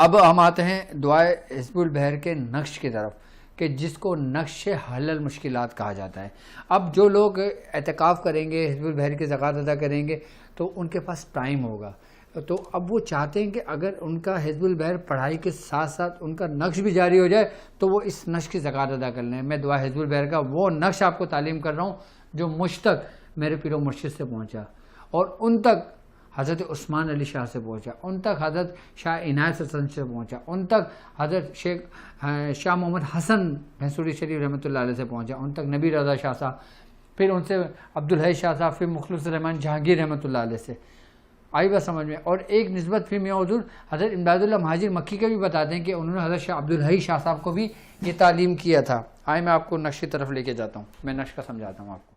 अब हम आते हैं दुआए हिज़्बुल बहर के नक्श की तरफ, कि जिसको नक्श हलल मुश्किलात कहा जाता है। अब जो लोग एतकाफ़ करेंगे, हिज़्बुल बहर की ज़कात अदा करेंगे, तो उनके पास टाइम होगा। तो अब वो चाहते हैं कि अगर उनका हिज़्बुल बहर पढ़ाई के साथ साथ उनका नक्श भी जारी हो जाए तो वो इस नक्श की ज़कात अदा कर लें। मैं दुआ हिज़्बुल बहर का वो नक्श आपको तालीम कर रहा हूँ जो मुझ तक मेरे पीरो मुर्शिद से पहुँचा, और उन तक हज़रत उस्मान अली शाह से पहुँचा, उन तक हज़रत शाह इनायत हसन से पहुँचा, उन तक हज़रत शेख शाह मोहम्मद हसन भैंसूरी शरीफ रहमतुल्लाह अलैह से पहुँचा, उन तक नबी रज़ा शाह साहब, फिर उनसे अब्दुल हई शाह साहब, फिर मुखलिस रहमान जहांगीर रहमतुल्लाह अलैह से। आई बात समझ में। और एक निस्बत फिर मियाँ हुज़ूर हज़रत इमदादुल्लाह महाजिर मक्की के भी बताते हैं कि उन्होंने हज़रत शाह अब्दुल हई शाह साहब को भी ये तालीम किया था। आए मैं आपको नक्श की तरफ लेके जाता हूँ, मैं नक्श का समझाता हूँ आपको।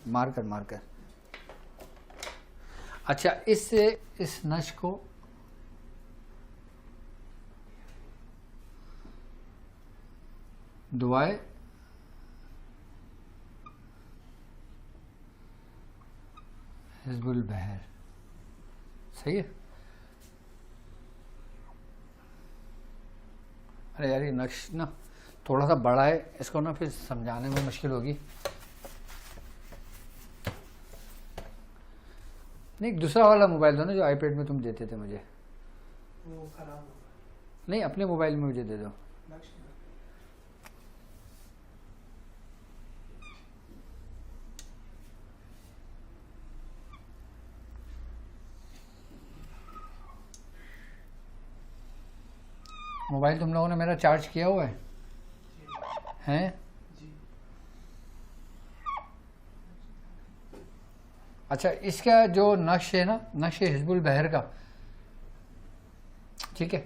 Marker marker. अच्छा, इस नक्श को दुआए हिज़्बुल बहर, सही है। अरे यार ये नक्श ना थोड़ा सा बड़ा है, इसको ना फिर समझाने में मुश्किल होगी। नहीं, दूसरा वाला मोबाइल दो ना जो आईपैड में तुम देते थे मुझे, वो खराब होगा। नहीं अपने मोबाइल में मुझे दे दो। मोबाइल तुम लोगों ने मेरा चार्ज किया हुआ है हैं? अच्छा, इसका जो नक्श है ना, नक्श हिज़्बुल बहर का, ठीक है,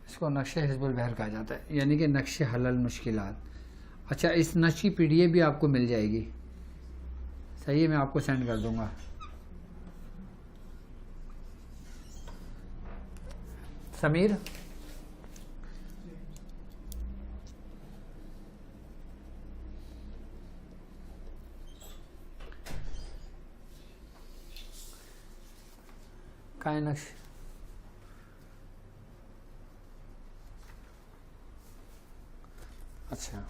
इसको नक्श हिज़्बुल बहर कहा जाता है, यानी कि नक्श हलल मुश्किलात। अच्छा, इस नक्श की पीडीएफ भी आपको मिल जाएगी, सही है, मैं आपको सेंड कर दूंगा। समीर, कहाँ है नक्श? अच्छा,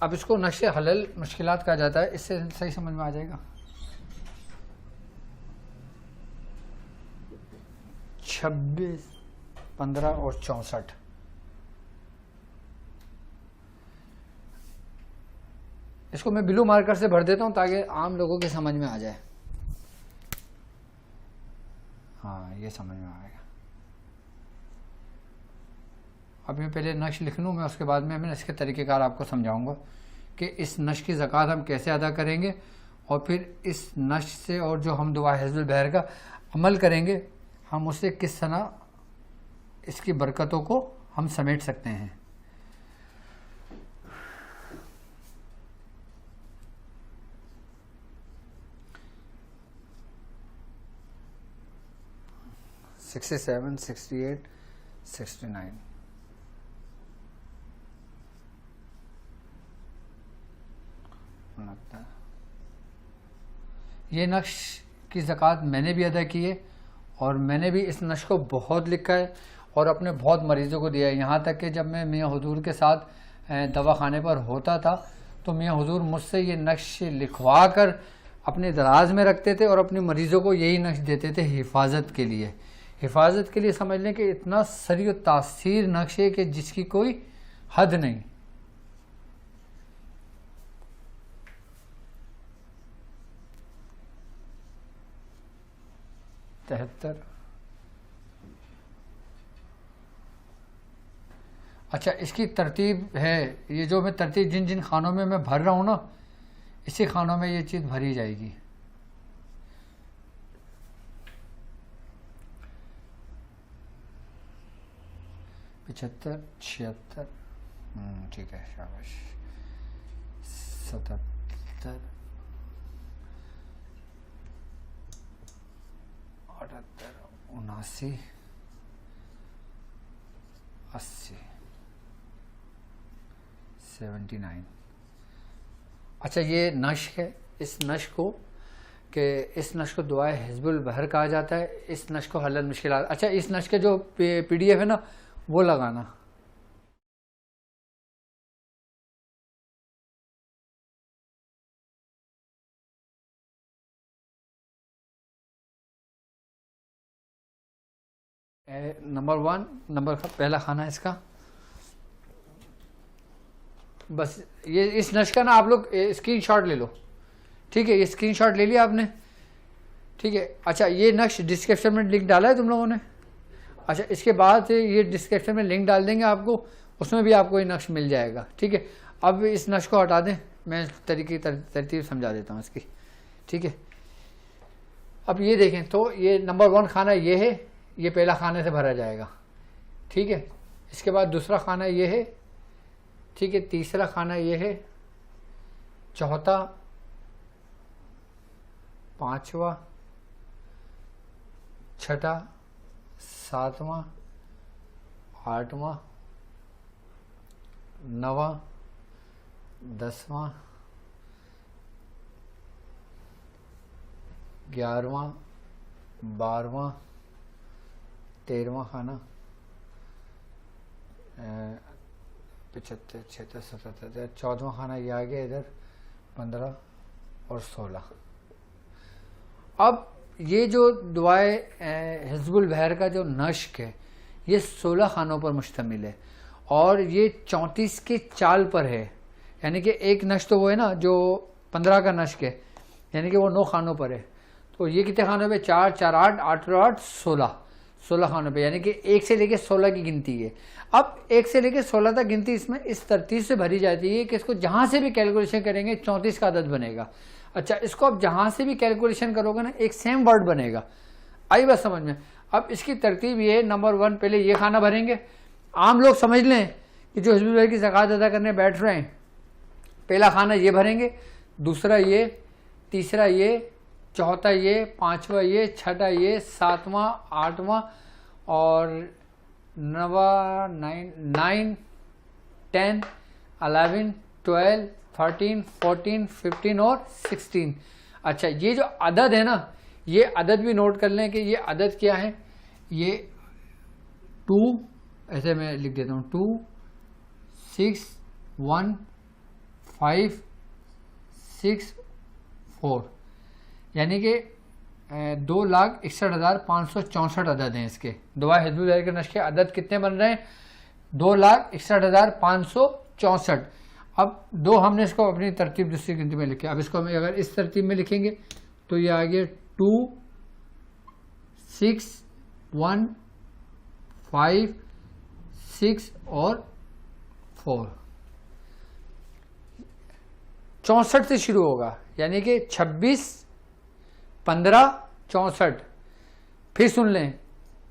अब इसको नक्श हलल मुश्किलात कहा जाता है, इससे सही समझ में आ जाएगा। 26, 15 और 64, इसको मैं ब्लू मार्कर से भर देता हूँ ताकि आम लोगों के समझ में आ जाए। हाँ, ये समझ में आएगा। अब मैं पहले नक्श लिख लूँ, मैं उसके बाद में मैं इसके तरीक़ेकार आपको समझाऊंगा कि इस नक्श की ज़कात हम कैसे अदा करेंगे, और फिर इस नक्श से और जो हम दुआ हिज़्बुल बहर का अमल करेंगे, हम उससे किस तरह इसकी बरकतों को हम समेट सकते हैं। सिक्सटी 68, 69 ये नक्श की ज़कात मैंने भी अदा की है, और मैंने भी इस नक्श को बहुत लिखा है और अपने बहुत मरीज़ों को दिया है। यहाँ तक कि जब मैं मियाँ हुज़ूर के साथ दवाखाने पर होता था तो मियाँ हुज़ूर मुझसे ये नक्श लिखवा कर अपने दराज में रखते थे, और अपने मरीज़ों को यही नक्श देते थे हिफाजत के लिए। हिफाजत के लिए समझ लें कि इतना सरी व तासीर नक्श है कि जिसकी कोई हद नहीं। तिहत्तर। अच्छा, इसकी तरतीब है, ये जो मैं तरतीब जिन जिन खानों में मैं भर रहा हूँ ना, इसी खानों में ये चीज़ भरी जाएगी। पचहत्तर, 76, ठीक है, शाबाश। 77, 80, 80, 79। अच्छा, ये नश्क है। इस नश्क को दुआए हिज़्बुल बहर कहा जाता है। इस नश्क को हल्ल मुश्किलात। अच्छा, इस नश्क के जो PDF है ना, वो लगाना। नंबर 1 पहला खाना है इसका। बस ये इस नश्क का ना आप लोग स्क्रीनशॉट ले लो, ठीक है। ये स्क्रीनशॉट ले लिया आपने, ठीक है। अच्छा, ये नक्श डिस्क्रिप्शन में लिंक डाला है तुम लोगों ने। अच्छा, इसके बाद ये डिस्क्रिप्शन में लिंक डाल देंगे आपको, उसमें भी आपको ये नक्श मिल जाएगा, ठीक है। अब इस नक्श को हटा दें, मैं तरतीब समझा देता हूँ इसकी, ठीक है। अब ये देखें तो ये नंबर 1 खाना ये है, ये पहला खाने से भरा जाएगा, ठीक है। इसके बाद दूसरा खाना ये है, ठीक है। तीसरा खाना ये है, चौथा, पांचवा, छठा, सातवां, आठवां, नवा, 10वां, 11वां, 12वां, 13वां खाना, 75, 76, 77, 14वां खाना ये आ गया इधर, 15 और 16। अब ये जो दुआए हिज़्बुल बहर का जो नश्क है, ये 16 खानों पर मुश्तमिल है और ये 34 के चाल पर है। यानी कि एक नश्क तो वो है ना जो 15 का नश्क है, यानी कि वो 9 खानों पर है। तो ये कितने खानों पे? 4, 4, 8, 8 और 8, 16 खानों पे, यानी कि 1 से लेकर 16 की गिनती है। अब 1 से लेकर 16 तक गिनती इसमें इस तरतीब से भरी जाती है कि इसको जहाँ से भी कैलकुलेशन करेंगे 34 का अदद बनेगा। अच्छा, इसको अब जहाँ से भी कैलकुलेशन करोगे ना, एक सेम वर्ड बनेगा। आई बात समझ में? अब इसकी तरतीब ये है, नंबर 1 पहले ये खाना भरेंगे। आम लोग समझ लें कि जो हिज़्बुल बहर की ज़कात अदा करने बैठ रहे हैं, पहला खाना ये भरेंगे, दूसरा ये, तीसरा ये, चौथा ये, पांचवा ये, छठा ये, सातवां, आठवां और 9, 10, 11, 12, 13, 14, 15 और 16। अच्छा, ये जो अदद है ना, ये अदद भी नोट कर लें कि ये अदद क्या है। ये 2, ऐसे मैं लिख देता हूँ, 2, 6, 1, 5, 6, 4, यानी कि 2,61,564 अदद हैं इसके। दुआ हिज़्बुल बहर के नश्क के अदद कितने बन रहे हैं? 2,61,564। अब दो हमने इसको अपनी तरतीब दूसरी गिनती में लिखे। अब इसको हम अगर इस तरतीब में लिखेंगे तो ये आ गया 2, 6, 1, 5, 6 और 4। 64 से शुरू होगा, यानी कि 26, 15, 64। फिर सुन लें,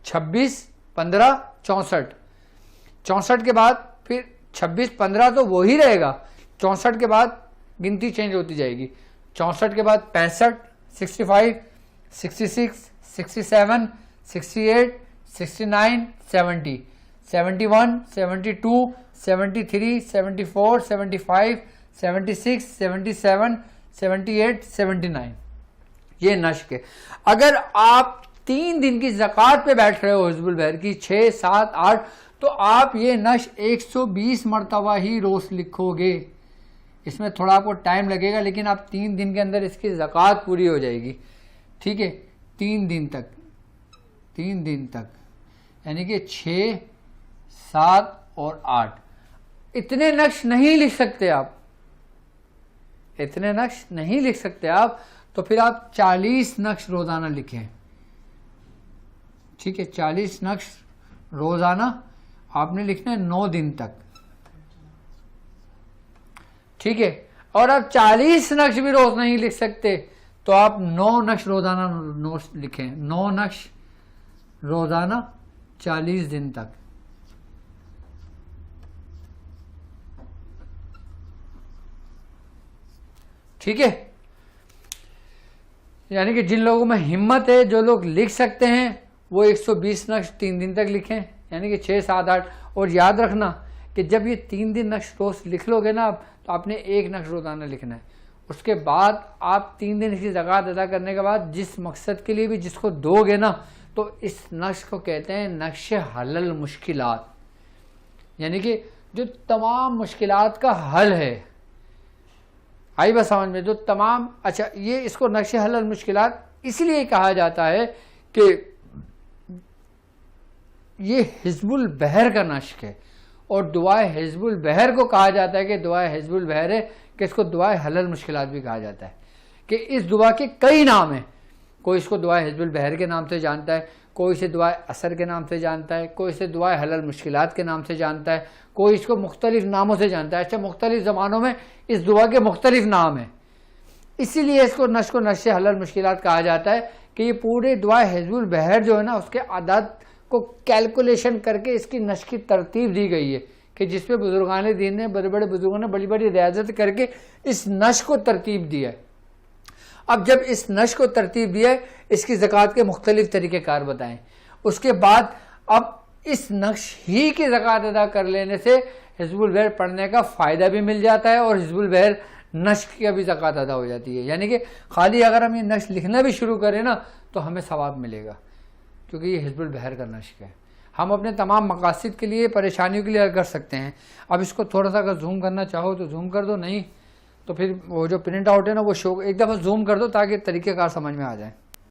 26, 15, 64। 64 के बाद फिर 26, 15 तो वो ही रहेगा। 64 के बाद गिनती चेंज होती जाएगी। 64 के बाद 65, 65, 66, 67, 68, 69, 70, 71, 72, 73, 74, 75, 76, 77, 78, 79। ये नश्क है। अगर आप 3 दिन की ज़कात पे बैठ रहे हो हिज़्बुल बहर की, 6, 7, 8, तो आप ये नश्क 120 मरतबा ही रोज़ लिखोगे। इसमें थोड़ा आपको टाइम लगेगा, लेकिन आप 3 दिन के अंदर इसकी ज़कात पूरी हो जाएगी, ठीक है। 3 दिन तक, 3 दिन तक, यानी कि 6, 7 और 8। इतने नक्श नहीं लिख सकते आप, इतने नक्श नहीं लिख सकते आप, तो फिर आप 40 नक्श रोज़ाना लिखें, ठीक है। 40 नक्श रोज़ाना आपने लिखना है 9 दिन तक, ठीक है। और आप 40 नक्श भी रोज़ नहीं लिख सकते तो आप 9 नक्श रोज़ाना नोट्स लिखें। 9 नक्श रोज़ाना 40 दिन तक, ठीक है। यानी कि जिन लोगों में हिम्मत है, जो लोग लिख सकते हैं, वो 120 नक्श 3 दिन तक लिखें, यानी कि 6, 7, 8। और याद रखना कि जब ये 3 दिन नक्श रोज लिख लोगे ना आप, तो आपने 1 नक्श रोजाना लिखना है। उसके बाद आप 3 दिन की ज़कात अदा करने के बाद जिस मकसद के लिए भी जिसको दोगे ना, तो इस नक्श को कहते हैं नक्श हलल मुश्किलात, यानी कि जो तमाम मुश्किलात का हल है। आई बात समझ में? जो तमाम, अच्छा, ये इसको नक्श हलल मुश्किलात इसलिए कहा जाता है कि ये हिज़्बुल बहर का नश्क है, और दुआए हिज़्बुल बहर को कहा जाता है कि दुआए हिज़्बुल बहर है, कि इसको दुआए हलल मुश्किलात भी कहा जाता है। कि इस दुआ के कई नाम हैं, कोई इसको दुआए हिज़्बुल बहर के नाम से जानता है, कोई इसे दुआए असर के नाम से जानता है, कोई इसे दुआए हलल मुश्किलात के नाम से जानता है, कोई इसको मुख्तलिफ नामों से जानता है। अच्छा, मुख्तलिफ ज़मानों में इस दुआ के मुख्तलिफ नाम हैं, इसीलिए इसको नश्श हलल मुश्किलात कहा जाता है कि ये पूरे दुआए हिज़्बुल बहर जो है ना, उसके आदात को कैलकुलेशन करके इसकी नश्श की तरतीब दी गई है, कि जिसपे बुजुर्गान दीन ने, बड़े बड़े बुजुर्गों ने बड़ी बड़ी रियाजत करके इस नश्श को तरतीब दिया है। अब जब इस नश्श को तरतीब दिया है, इसकी ज़कात के मुख्तलिफ तरीक़ेकार बताएं। उसके बाद अब इस नक्श ही की ज़कात अदा कर लेने से हिज़्बुल बहर पढ़ने का फ़ायदा भी मिल जाता है, और हिज़्बुल बहर नश्श की भी ज़कात अदा हो जाती है। यानी कि खाली अगर हम ये नश्श लिखना भी शुरू करें ना, तो हमें सवाब मिलेगा, क्योंकि ये हिज़्बुल बहर का नश्क है। हम अपने तमाम मकासद के लिए, परेशानियों के लिए कर सकते हैं। अब इसको थोड़ा सा अगर जूम करना चाहो तो जूम कर दो, नहीं तो फिर वो जो प्रिंट आउट है ना, वो शो एक दफ़ा जूम कर दो ताकि तरीक़ेकार समझ में आ जाए।